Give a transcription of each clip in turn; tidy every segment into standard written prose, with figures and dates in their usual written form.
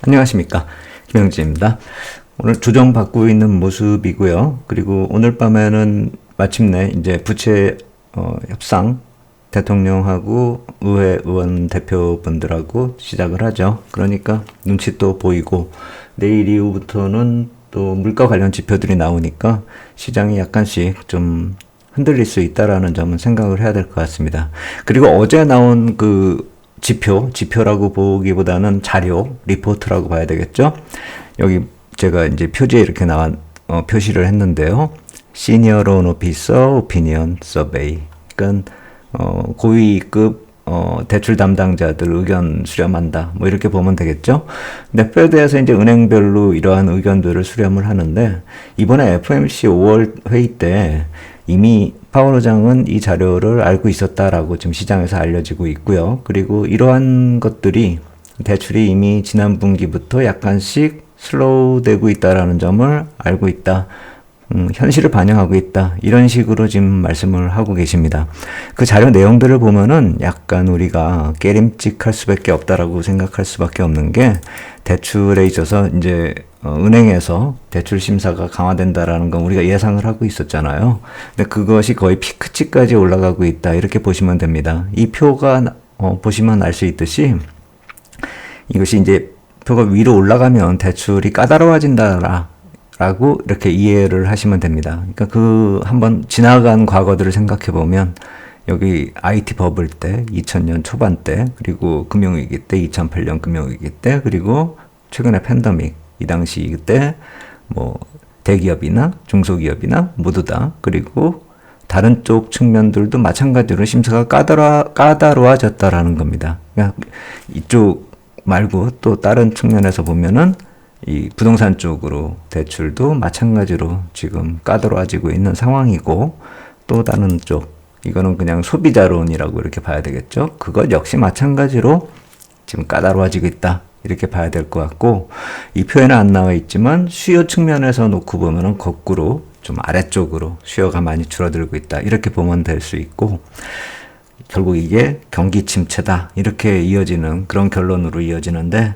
안녕하십니까, 김영진입니다. 오늘 조정받고 있는 모습이고요. 그리고 오늘 밤에는 마침내 이제 부채 협상, 대통령하고 의회 의원 대표분들하고 시작을 하죠. 그러니까 눈치 또 보이고, 내일 이후부터는 또 물가 관련 지표들이 나오니까 시장이 약간씩 좀 흔들릴 수 있다라는 점은 생각을 해야 될 것 같습니다. 그리고 어제 나온 그 지표라고 보기보다는 자료, 리포트라고 봐야 되겠죠? 여기 제가 이제 표지에 이렇게 표시를 했는데요. Senior Loan Officer Opinion Survey. 그러니까, 고위급, 대출 담당자들 의견 수렴한다. 뭐 이렇게 보면 되겠죠? 근데 페드에서 이제 은행별로 이러한 의견들을 수렴을 하는데, 이번에 FOMC 5월 회의 때 이미 파월 의장은 이 자료를 알고 있었다라고 지금 시장에서 알려지고 있고요. 그리고 이러한 것들이 대출이 이미 지난 분기부터 약간씩 슬로우 되고 있다라는 점을 알고 있다. 현실을 반영하고 있다. 이런 식으로 지금 말씀을 하고 계십니다. 그 자료 내용들을 보면은 약간 우리가 깨림칙할 수밖에 없다라고 생각할 수밖에 없는 게, 대출에 있어서 이제 은행에서 대출 심사가 강화된다라는 건 우리가 예상을 하고 있었잖아요. 근데 그것이 거의 피크치까지 올라가고 있다. 이렇게 보시면 됩니다. 이 표가 보시면 알 수 있듯이, 이것이 이제 표가 위로 올라가면 대출이 까다로워진다 라고 이렇게 이해를 하시면 됩니다. 그러니까 한번 지나간 과거들을 생각해 보면, 여기 IT 버블 때, 2000년 초반 때, 그리고 금융위기 때, 2008년 금융위기 때, 그리고 최근에 팬데믹, 이 당시 그때 뭐 대기업이나 중소기업이나 모두 다, 그리고 다른 쪽 측면들도 마찬가지로 심사가 까다로워졌다라는 겁니다. 그러니까 이쪽 말고 또 다른 측면에서 보면은 이 부동산 쪽으로 대출도 마찬가지로 지금 까다로워지고 있는 상황이고, 또 다른 쪽, 이거는 그냥 소비자론이라고 이렇게 봐야 되겠죠. 그것 역시 마찬가지로 지금 까다로워지고 있다. 이렇게 봐야 될 것 같고, 이 표에는 안 나와 있지만 수요 측면에서 놓고 보면은 거꾸로 좀 아래쪽으로 수요가 많이 줄어들고 있다. 이렇게 보면 될 수 있고, 결국 이게 경기 침체다. 이렇게 이어지는 그런 결론으로 이어지는데,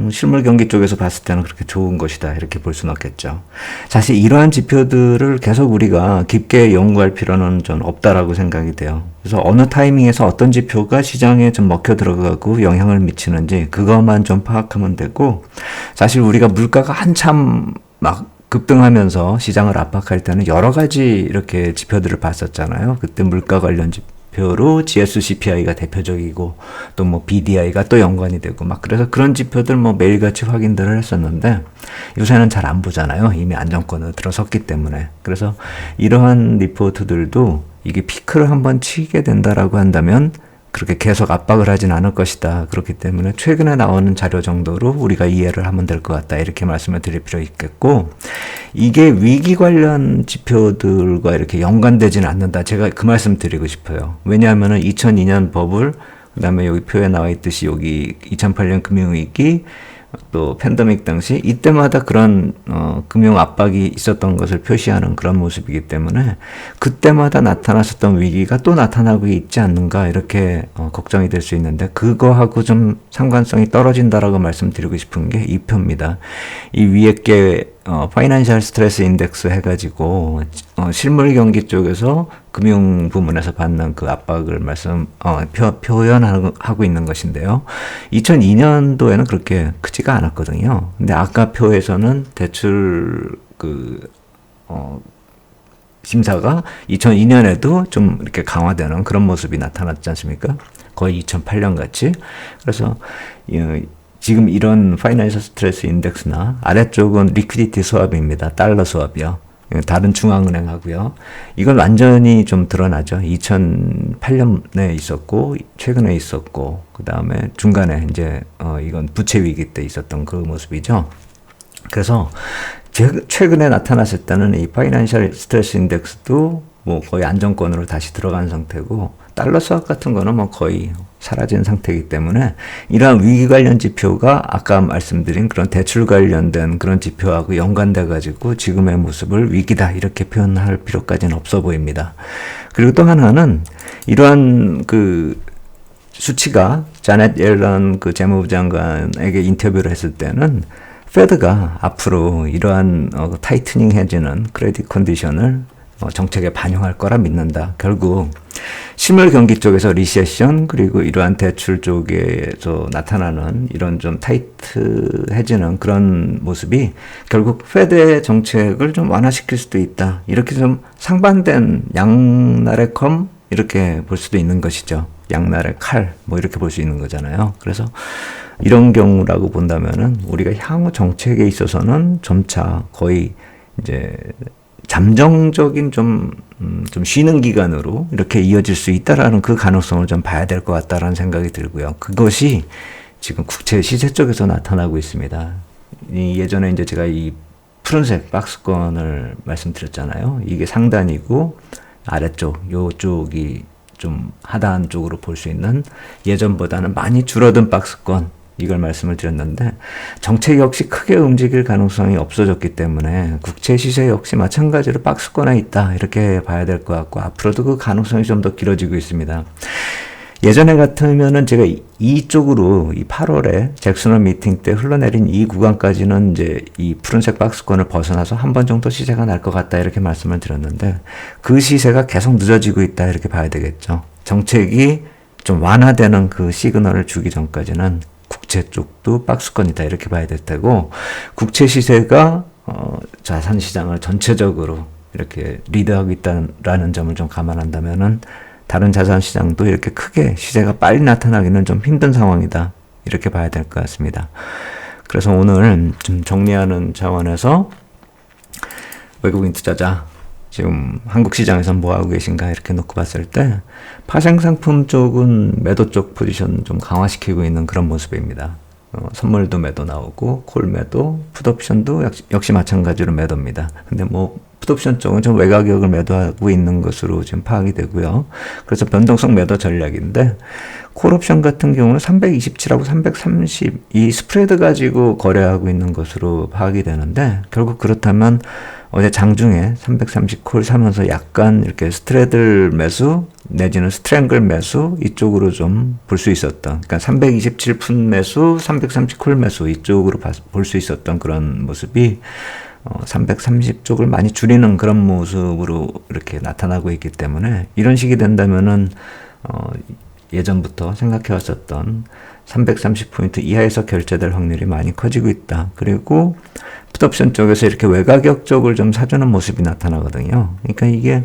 실물 경기 쪽에서 봤을 때는 그렇게 좋은 것이다. 이렇게 볼 수는 없겠죠. 사실 이러한 지표들을 계속 우리가 깊게 연구할 필요는 좀 없다라고 생각이 돼요. 그래서 어느 타이밍에서 어떤 지표가 시장에 좀 먹혀 들어가고 영향을 미치는지 그것만 좀 파악하면 되고, 사실 우리가 물가가 한참 막 급등하면서 시장을 압박할 때는 여러 가지 이렇게 지표들을 봤었잖아요. 그때 물가 관련 지표로 GS CPI가 대표적이고, 또 뭐 BDI가 또 연관이 되고, 막 그래서 그런 지표들 뭐 매일같이 확인들을 했었는데, 요새는 잘 안 보잖아요. 이미 안정권으로 들어섰기 때문에. 그래서 이러한 리포트들도 이게 피크를 한번 치게 된다라고 한다면 그렇게 계속 압박을 하진 않을 것이다. 그렇기 때문에 최근에 나오는 자료 정도로 우리가 이해를 하면 될 것 같다. 이렇게 말씀을 드릴 필요 있겠고, 이게 위기 관련 지표들과 이렇게 연관되지는 않는다. 제가 그 말씀 드리고 싶어요. 왜냐하면은 2002년 버블, 그 다음에 여기 표에 나와 있듯이 여기 2008년 금융위기, 또 팬데믹 당시 이때마다 그런 금융 압박이 있었던 것을 표시하는 그런 모습이기 때문에, 그때마다 나타났었던 위기가 또 나타나고 있지 않는가, 이렇게 걱정이 될 수 있는데, 그거하고 좀 상관성이 떨어진다라고 말씀드리고 싶은 게 이 표입니다. 이 위에 게 파이낸셜 스트레스 인덱스 해가지고 실물 경기 쪽에서 금융 부문에서 받는 그 압박을 표현하고 있는 것인데요. 2002년도에는 그렇게 크지가 않았거든요. 근데 아까 표에서는 대출 심사가 2002년에도 좀 이렇게 강화되는 그런 모습이 나타났지 않습니까? 거의 2008년 같이. 그래서 지금 이런 파이낸셜 스트레스 인덱스나, 아래쪽은 리퀴디티 스왑입니다. 달러 스왑이요. 다른 중앙은행하고요. 이건 완전히 좀 드러나죠. 2008년에 있었고, 최근에 있었고, 그 다음에 중간에 이제 이건 부채 위기 때 있었던 그 모습이죠. 그래서 최근에 나타났을 때는 이 파이낸셜 스트레스 인덱스도 뭐 거의 안정권으로 다시 들어간 상태고, 달러 스왑 같은 거는 뭐 거의 사라진 상태이기 때문에, 이러한 위기 관련 지표가 아까 말씀드린 그런 대출 관련된 그런 지표하고 연관돼 가지고 지금의 모습을 위기다 이렇게 표현할 필요까지는 없어 보입니다. 그리고 또 하나는, 이러한 그 수치가 자넷 옐런 그 재무부 장관에게 인터뷰를 했을 때는 페드가 앞으로 이러한 타이트닝해지는 크레딧 컨디션을 정책에 반영할 거라 믿는다. 결국 실물 경기 쪽에서 리세션 그리고 이러한 대출 쪽에서 나타나는 이런 좀 타이트해지는 그런 모습이 결국 페드의 정책을 좀 완화시킬 수도 있다. 이렇게 좀 상반된 양날의 검 이렇게 볼 수도 있는 것이죠. 양날의 칼 뭐 이렇게 볼 수 있는 거잖아요. 그래서 이런 경우라고 본다면은 우리가 향후 정책에 있어서는 점차 거의 이제 잠정적인 좀 쉬는 기간으로 이렇게 이어질 수 있다라는 그 가능성을 좀 봐야 될 것 같다라는 생각이 들고요. 그것이 지금 국채 시세 쪽에서 나타나고 있습니다. 예전에 이제 제가 이 푸른색 박스권을 말씀드렸잖아요. 이게 상단이고 아래쪽, 요쪽이 좀 하단 쪽으로 볼 수 있는 예전보다는 많이 줄어든 박스권 이걸 말씀을 드렸는데 정책 역시 크게 움직일 가능성이 없어졌기 때문에 국채 시세 역시 마찬가지로 박스권에 있다 이렇게 봐야 될 것 같고 앞으로도 그 가능성이 좀 더 길어지고 있습니다. 예전에 같으면은 제가 이쪽으로 이 8월에 잭슨홀 미팅 때 흘러내린 이 구간까지는 이제 이 푸른색 박스권을 벗어나서 한 번 정도 시세가 날 것 같다 이렇게 말씀을 드렸는데 그 시세가 계속 늦어지고 있다 이렇게 봐야 되겠죠. 정책이 좀 완화되는 그 시그널을 주기 전까지는 국채 쪽도 박스권이다 이렇게 봐야 될 테고 국채 시세가 자산 시장을 전체적으로 이렇게 리드하고 있다라는 점을 좀 감안한다면은 다른 자산 시장도 이렇게 크게 시세가 빨리 나타나기는 좀 힘든 상황이다 이렇게 봐야 될 것 같습니다. 그래서 오늘 좀 정리하는 차원에서 외국인 투자자 지금 한국 시장에서 뭐 하고 계신가 이렇게 놓고 봤을 때 파생상품 쪽은 매도 쪽 포지션 좀 강화시키고 있는 그런 모습입니다. 선물도 매도 나오고 콜 매도, 풋옵션도 역시 마찬가지로 매도입니다. 근데 뭐 풋옵션 쪽은 좀 외가격을 매도하고 있는 것으로 지금 파악이 되고요. 그래서 변동성 매도 전략인데 콜옵션 같은 경우는 327하고 330 이 스프레드 가지고 거래하고 있는 것으로 파악이 되는데 결국 그렇다면 어제 장중에 330 콜 사면서 약간 이렇게 스트레들 매수 내지는 스트랭글 매수 이쪽으로 좀 볼 수 있었던 그러니까 327 풋 매수 330 콜 매수 이쪽으로 볼 수 있었던 그런 모습이 330 쪽을 많이 줄이는 그런 모습으로 이렇게 나타나고 있기 때문에 이런 식이 된다면은 예전부터 생각해 왔었던 330포인트 이하에서 결제될 확률이 많이 커지고 있다. 그리고 풋옵션 쪽에서 이렇게 외가격 쪽을 좀 사주는 모습이 나타나거든요. 그러니까 이게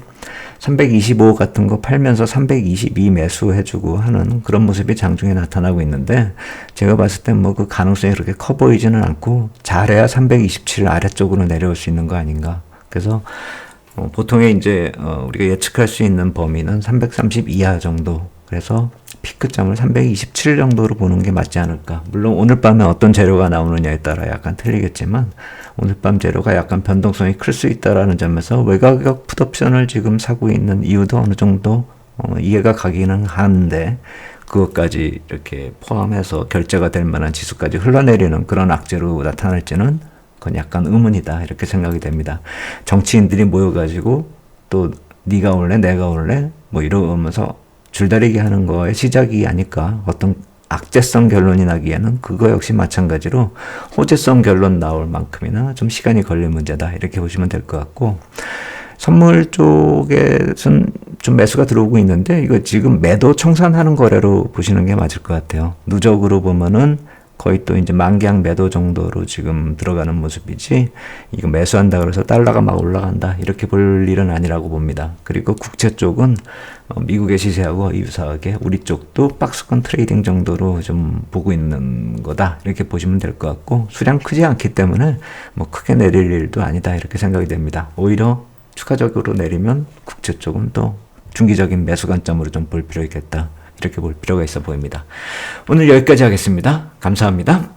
325 같은 거 팔면서 322 매수해주고 하는 그런 모습이 장중에 나타나고 있는데 제가 봤을 때 뭐 그 가능성이 그렇게 커 보이지는 않고 잘해야 327 아래쪽으로 내려올 수 있는 거 아닌가. 그래서 보통의 이제 우리가 예측할 수 있는 범위는 330 이하 정도. 그래서 피크점을 327 정도로 보는 게 맞지 않을까. 물론 오늘 밤에 어떤 재료가 나오느냐에 따라 약간 틀리겠지만 오늘 밤 재료가 약간 변동성이 클 수 있다라는 점에서 외가격 풋옵션을 지금 사고 있는 이유도 어느 정도 이해가 가기는 하는데 그것까지 이렇게 포함해서 결제가 될 만한 지수까지 흘러내리는 그런 악재로 나타날지는 그건 약간 의문이다 이렇게 생각이 됩니다. 정치인들이 모여가지고 또 네가 올래 내가 올래 뭐 이러면서 줄다리기 하는 거의 시작이 아닐까. 어떤 악재성 결론이 나기에는 그거 역시 마찬가지로 호재성 결론 나올 만큼이나 좀 시간이 걸릴 문제다 이렇게 보시면 될 것 같고 선물 쪽에선 좀 매수가 들어오고 있는데 이거 지금 매도 청산하는 거래로 보시는 게 맞을 것 같아요. 누적으로 보면은 거의 또 이제 만기약 매도 정도로 지금 들어가는 모습이지 이거 매수한다 그래서 달러가 막 올라간다 이렇게 볼 일은 아니라고 봅니다. 그리고 국채 쪽은 미국의 시세하고 유사하게 우리 쪽도 박스권 트레이딩 정도로 좀 보고 있는 거다 이렇게 보시면 될 것 같고 수량 크지 않기 때문에 뭐 크게 내릴 일도 아니다 이렇게 생각이 됩니다. 오히려 추가적으로 내리면 국채 쪽은 또 중기적인 매수 관점으로 좀 볼 필요 있겠다. 이렇게 볼 필요가 있어 보입니다. 오늘 여기까지 하겠습니다. 감사합니다.